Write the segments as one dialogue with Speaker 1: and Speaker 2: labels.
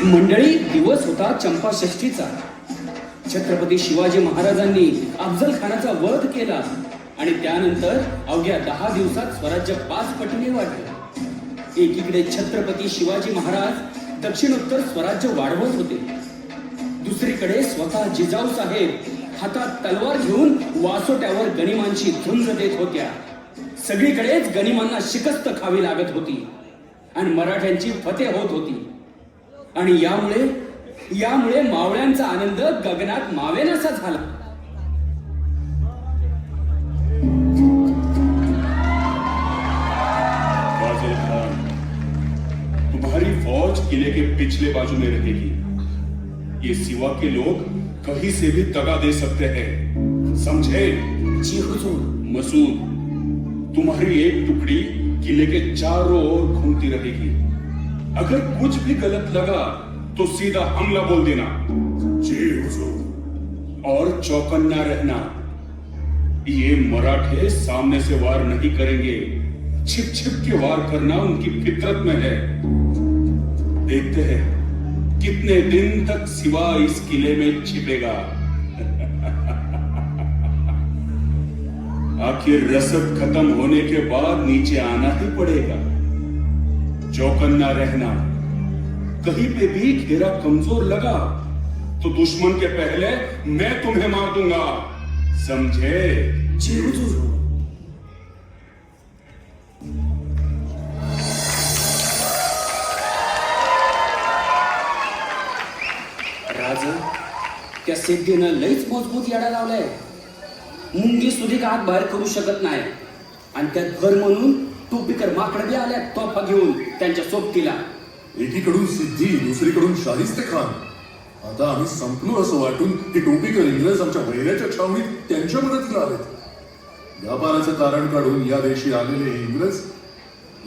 Speaker 1: मंडळी, दिवस होता चंपाषष्ठीचा. छत्रपती शिवाजी महाराजांनी अफजल खानाचा वध केला आणि त्यानंतर अवघ्या 10 दिवसात स्वराज्य 5 पटीने वाढलं. एकीकडे छत्रपती शिवाजी महाराज दक्षिणोत्तर स्वराज्य वाढवत होते, दुसरीकडे स्वतः जिजाऊ साहेब हातात तलवार घेऊन वासोट्यावर गनिमांची झुंज देत होत्या. सगळीकडेच गनिमांना शिकस्त खावी लागत होती आणि मराठ्यांची फतेह होत होती. आणि यामुळे मावळ्यांचा आनंद गगनात मावेनासा झाला.
Speaker 2: बादल खान, तुम्हारी फौज किले के पिछले बाजू में रहेगी. ये सिवा के लोग कहीं से भी दगा दे सकते हैं, समझे?
Speaker 1: जी हुजूर.
Speaker 2: मसूद, तुम्हारी एक टुकड़ी किले के चारों ओर घूमती रहेगी. अगर कुछ भी गलत लगा तो सीधा हमला बोल देना.
Speaker 3: जी हुजूर.
Speaker 2: और चौकन्ना रहना. ये मराठे सामने से वार नहीं करेंगे, छिप छिप के वार करना उनकी फितरत में है. देखते हैं कितने दिन तक सिवा इस किले में छिपेगा. आखिर रसद खत्म होने के बाद नीचे आना ही पड़ेगा. चौकन्ना रहना. कहीं पे भी घेरा कमजोर लगा तो दुश्मन के पहले मैं तुम्हें मार दूंगा, समझे?
Speaker 1: जी हुजूर. राज, त्या सिद्धीनं लईच मजबूत याडा लावलाय. मुंगी सुधी आत बाहेर करू शकत नाही आणि त्यात घर म्हणून टोपीकर माकड बी आल्या तोफा घेऊन त्यांच्या सोबतीला.
Speaker 3: एकीकडून सिद्धी, दुसरीकडून शाहिस्ते खान. आता आम्ही संपलो असं वाटून हे टोपीकर इंग्रज आमच्या वैऱ्याच्या छावणीत त्यांच्या मदतीला आलेत. व्यापाराचं कारण काढून या देशी आलेले हे इंग्रज,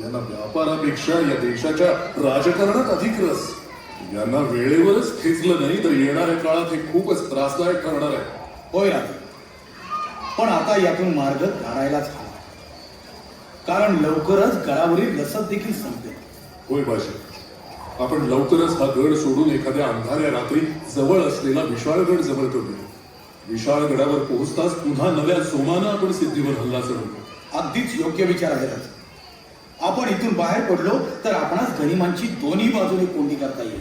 Speaker 3: यांना व्यापारापेक्षा या देशाच्या राजकारणात अधिक रस. यांना वेळेवरच खेचलं नाही तर येणाऱ्या काळात हे खूपच त्रासदायक ठरणार आहे.
Speaker 4: होय राजे, पण आता यातून मार्ग काढायलाच हवा, कारण लवकरच गडावरील रसद देखील संपेल.
Speaker 3: होय बाजी, आपण लवकरच हा गड सोडून एखाद्या अंधाऱ्या रात्री जवळ असलेला विशाळगड जवळ करूया. विशाळगडावर पोहोचताच पुन्हा नव्या जोमानं आपण सिद्धीवर हल्ला चढवू.
Speaker 4: अगदीच योग्य विचार आहे राजे. आपण इथून बाहेर पडलो तर आपणास गनिमांची दोन्ही बाजूने कोंडी करता येईल.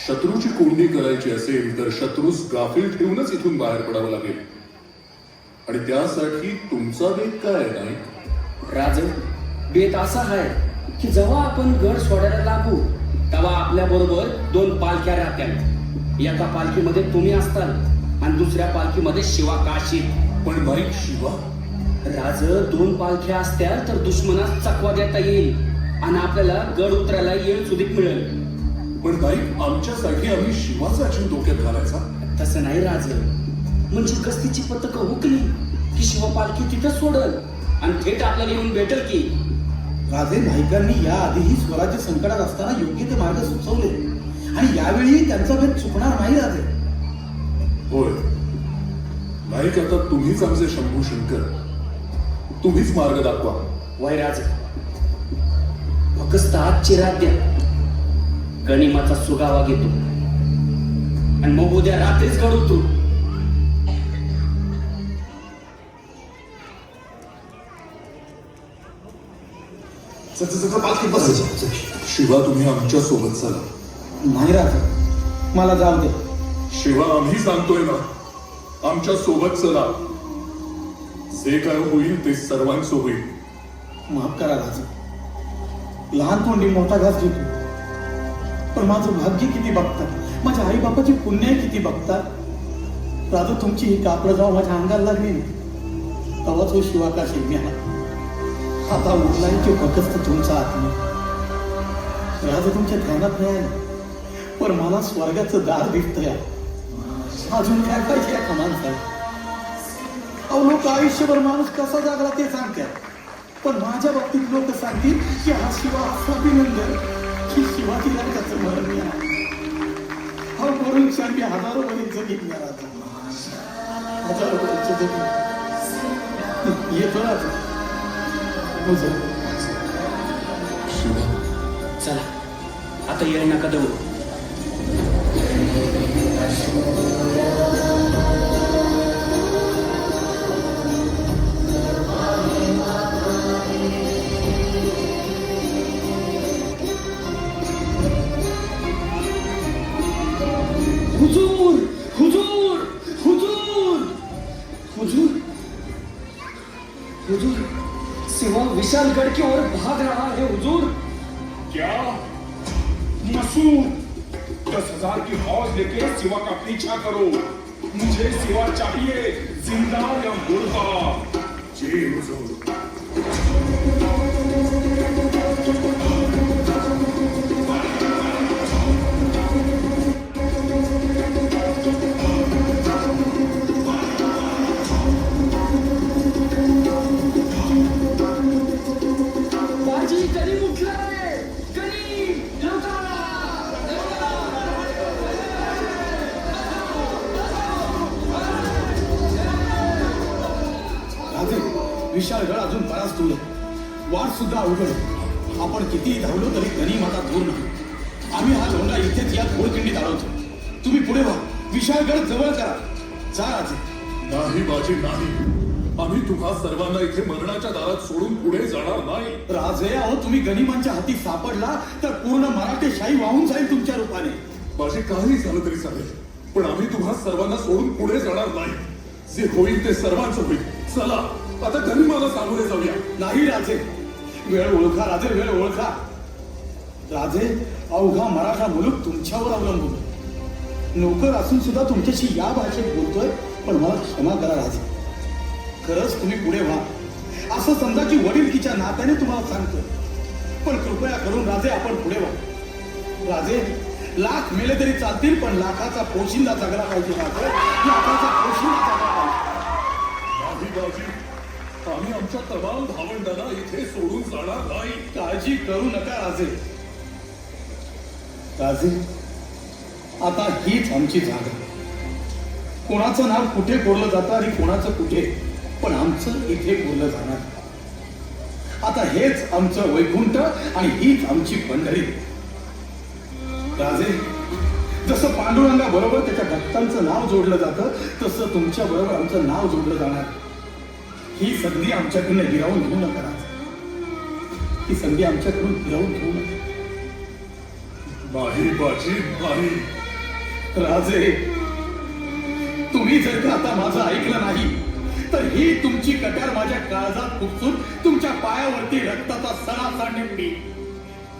Speaker 3: शत्रूची कोंडी करायची असेल तर शत्रूस गाफील ठेवूनच इथून बाहेर पडावं लागेल. आणि त्यासाठी तुमचा बेत काय नाही?
Speaker 1: राज, बेत असा आहे की जेव्हा आपण गड सोडायला लागू तेव्हा आपल्या बरोबर 2 पालख्या राहत्यात. एका पालखीमध्ये तुम्ही असताल आणि दुसऱ्या पालखीमध्ये शिवा काशी.
Speaker 3: पण बाई शिवा,
Speaker 1: राज, 2 पालख्या असत्या तर दुश्मनास चकवा देता येईल आणि आपल्याला गड उतरायला येळ सुधीक मिळेल.
Speaker 3: पण बाई आमच्यासाठी आम्ही शिवाचा जीव धोक्यात घालायचा?
Speaker 1: तसं नाही राज. म्हणजे गस्तीची पथकं हुकली की शिवा पालखी तिथं सोडल आणि थेट आपल्याला येऊन भेटेल की.
Speaker 4: राजे नाईकांनी या आधीही स्वराज्य संकटात असताना योग्य ते मार्ग सुचवले आणि यावेळी त्यांचा भेद चुकणार नाही राजे.
Speaker 3: होय नाईक, आता तुम्हीच आमचे शंभू शंकर. तुम्हीच मार्ग दाखवा.
Speaker 1: वय राज, फक्त आजची रात द्या. गनिमाचा सुगावा घेतो आणि मग उद्या रात्रीच घडवतो.
Speaker 3: शिवा, तुम्ही आमच्या सोबत चला.
Speaker 4: नाही राजे, मला जाऊ दे.
Speaker 3: शिवा, आम्ही सांगतोय ना, आमच्या सोबत चला. जे काय होईल ते सर्वांचं होईल.
Speaker 4: माफ करा राजे, लहान तोंडी मोठा घास घेतो. पण माझं भाग्य किती बघतात, माझ्या आई बापाची पुण्य किती बघतात. राजू, तुमची ही कापडं जेव्हा माझ्या अंगाला लागली तेव्हाच हो शिवा का शिवण्या. आता उरलाय की फक्त तुमचा आत्मा. राजू, तुमच्या ध्यानात नाही आलं, पण मला स्वर्गाचं दार दिसतंय. अजून काय पाहिजे या माणसाला? अहो, लोक आयुष्यभर माणूस कसा जागला ते सांगतात, पण माझ्या बाबतीत लोक सांगतील की हा शिवा असा अभिनंदन की शिवाजी राजाचं मरण आहे. हा मरून क्षणी हजारो वर्ष जगितल्या राजा, हजारो वर्ष जगितल्या. येतो राजा.
Speaker 1: चला, आता येळ नका देऊ. हुजूर हुजूर हुजूर हुजूर हुजूर सिवा विशालगढ़ की ओर भाग रहा है हुजूर।
Speaker 2: क्या? मसूद 10,000 की फौज लेके सिवा का पीछा करो। मुझे सिवा चाहिए, जिंदा या मुर्दा।
Speaker 3: जी हुजूर।
Speaker 1: बाजी करीम उठलाय, करीम लवकर.
Speaker 4: राजे, विशाळगड अजून बराच दूर आहे. वाट सुद्धा अवघड आहे. आपण कितीही धावलो तरी गनिम आता दूर नाही. आम्ही हा झोंडा इथेच या घोडखिंडीत अडवतो. तुम्ही पुढे व्हा, विशाळगड जवळ करा. जा राजे.
Speaker 3: नाही बाजी नाही. आम्ही तुम्हा सर्वांना इथे मरणाच्या दारात सोडून पुढे जाणार नाही.
Speaker 4: राजे, अहो तुम्ही गनिमांच्या हाती सापडला तर पूर्ण मराठेशाही वाहून जाईल तुमच्या रूपाने.
Speaker 3: बाजी काही झालं तरी चालेल, पण आम्ही तुम्हा सर्वांना सोडून पुढे जाणार नाही. जे होईल ते सर्वांचं होईल. चला आता गनिमाला सामोरे जाऊया.
Speaker 4: नाही राजे, वेळ ओळखा राजे, वेळ ओळखा. राजे, अवघा मराठा मुलूक तुमच्यावर अवलंबून आहे. नोकर असून सुद्धा तुमच्याशी या भाषेत बोलतोय, पण मला क्षमा करा राजे. खरंच तुम्ही पुढे व्हा. असं समजा की वडीलकीच्या नात्याने तुम्हाला सांगतोय, पण कृपया करून राजे आपण पुढे व्हा. राजे, लाख मेले तरी चालतील, पण लाखाचा पोशिंदा जगला पाहिजे. राजे, लाखाचा पोशिंदा जगला पाहिजे.
Speaker 3: नाही बाजी, आम्ही आमच्या तमाम भावंडांना इथे सोडून जाणार नाही.
Speaker 4: काळजी करू नका राजे. राजे, आता हीच आमची जागा. कोणाचं नाव कुठे कोरलं जातं आणि कोणाचं कुठे, पण आमचं इथे कोरलं जाणार. आता हेच आमचं वैकुंठ आणि हीच आमची पंढरी. राजे, जसं पांडुरंगा बरोबर त्याच्या भक्तांचं नाव जोडलं जातं, तसं तुमच्या बरोबर आमचं नाव जोडलं जाणार. ही संधी आमच्याकडून हिरावून घेऊ नका राजे. ही संधी आमच्याकडून हिरावून घेऊ नका.
Speaker 3: नाही बाजी नाही.
Speaker 4: राजे, तुम्ही जर का आता माझं ऐकलं नाही तर ही तुमची कट्यार माझ्या काळजात खुपसून तुमच्या पायावरती रक्ताचा सडा सांडणे पडी.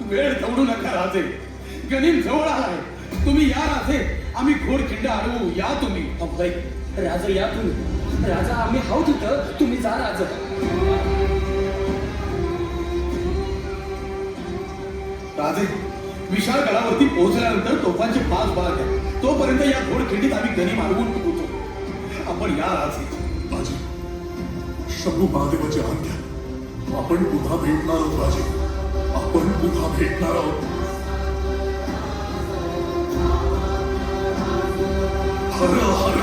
Speaker 4: वेळ दौडू नका राजे, गनिम जवळ आहे. तुम्ही या राजे, आम्ही घोडखिंड अडवू. या तुम्ही.
Speaker 1: अभय राजा, या तुम्ही. राजा, आम्ही हाव तिथं, तुम्ही जा राजा.
Speaker 4: राजे, विशाळ गडावरती पोहोचल्यानंतर तोफांचे 5 बार घ्या. तोपर्यंत या घोडखिंडीत आम्ही गनिम अडवून टिकवतो. आपण या राजे.
Speaker 3: बाजी, शंभू महादेवाची आज्ञा. आपण पुन्हा भेटणार आहोत बाजी. आपण पुन्हा भेटणार आहोत. हर हर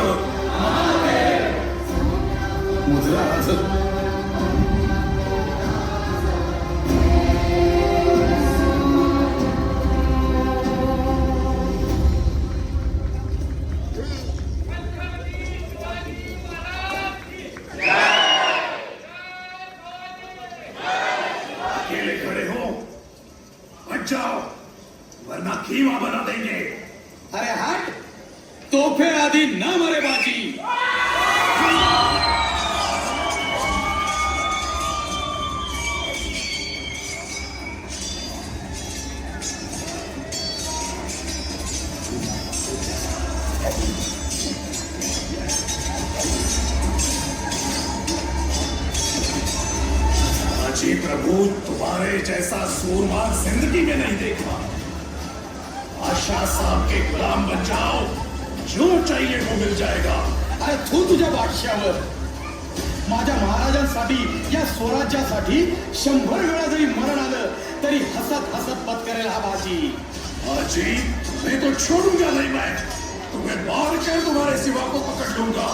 Speaker 4: मुजरा राज.
Speaker 3: अकेले खड़े हो, हट जाओ, वरना खीमा बना देंगे.
Speaker 4: अरे हट, तोफे आधी न मरे बाजी.
Speaker 3: जी प्रभु, तुम्हारे जैसा सूरमा जिंदगी में नहीं देखा. आशा साहब के गुलाम बन जाओ, जो चाहिए वो मिल जाएगा.
Speaker 4: अरे तू तुझ्या बादशावर. माझ्या महाराजांसाठी, या स्वराज्यासाठी 100 वेळा जरी मरण आलं तरी हसत हसत पत्करेल हा बाजी.
Speaker 3: अजी, मैं तो छोड़ूंगा नहीं. मैं तुम्हें मार कर तुम्हारे सिवा को पकड़ लूंगा.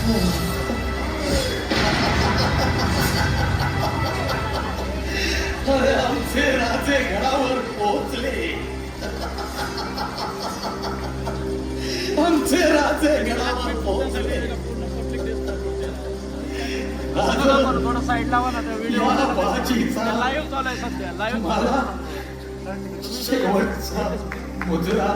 Speaker 4: अरे आमचे राजे घरावर पोहोचले. आमचे राजे घरावर पोहोचले.
Speaker 5: थोडं साईड लावा ना त्या व्हिडिओ
Speaker 4: या बाजीचा
Speaker 5: लाईव्ह चालू आहे सध्या लाईव्ह
Speaker 4: मला शेवटचा मुजरा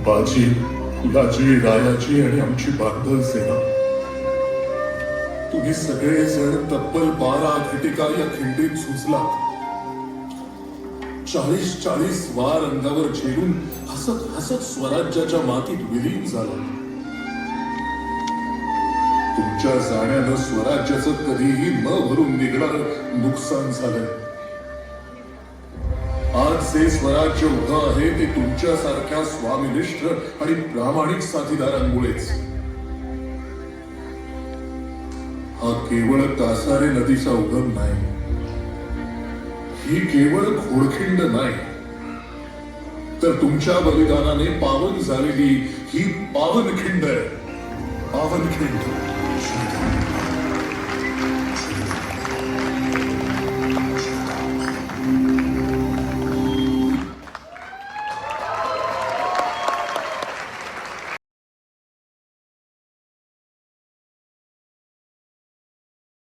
Speaker 3: बाजी, लाजी, रायाची आणि आमची बांधल सेना, तुम्ही सगळे जण तब्बल 12 घटिका या खिंडीत झुंजलात. 40 वार अंगावर झेलून हसत हसत स्वराज्याच्या मातीत विलीन झाला. तुमच्या जाण्यानं स्वराज्याचं कधीही न भरून निघणार नुकसान झालंय. आज जे स्वराज्य उभं आहे ते तुमच्यासारख्या स्वामिनिष्ठ आणि प्रामाणिक साथीदारांमुळेच. हा केवळ कासारे नदीचा उगम नाही, ही केवळ घोडखिंड नाही, तर तुमच्या बलिदानाने पावन झालेली ही पावनखिंड आहे. पावनखिंड.